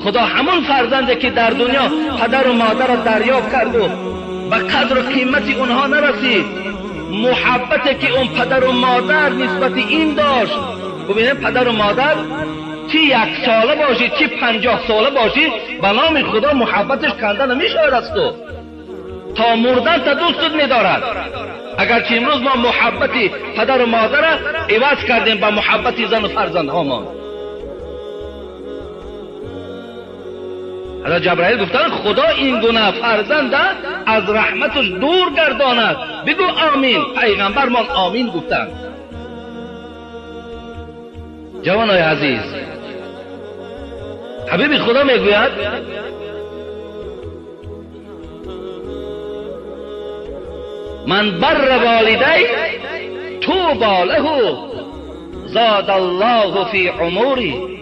خدا همون فرزنده که در دنیا پدر و مادر را دریافت کرد و به قدر و قیمتی اونها نرسید، محبتی که اون پدر و مادر نسبت این داشت. ببینید پدر و مادر چی 1 ساله باشی چی 50 ساله باشی، به نام خدا محبتش کنده نمیشود از تو، تا مردن تا دوستت میدارد. اگرچه امروز ما محبتی پدر و مادر را عوض کردیم با محبتی زن و فرزند هامان. حضرت جبرائیل گفتن خدا این گونه فرزند از رحمتش دور گرداند، بگو آمین. پیغمبرمان آمین گفتند. جوانای عزیز، حبیب خدا میگوید من بر والدی طوبی له زاد الله فی عمری.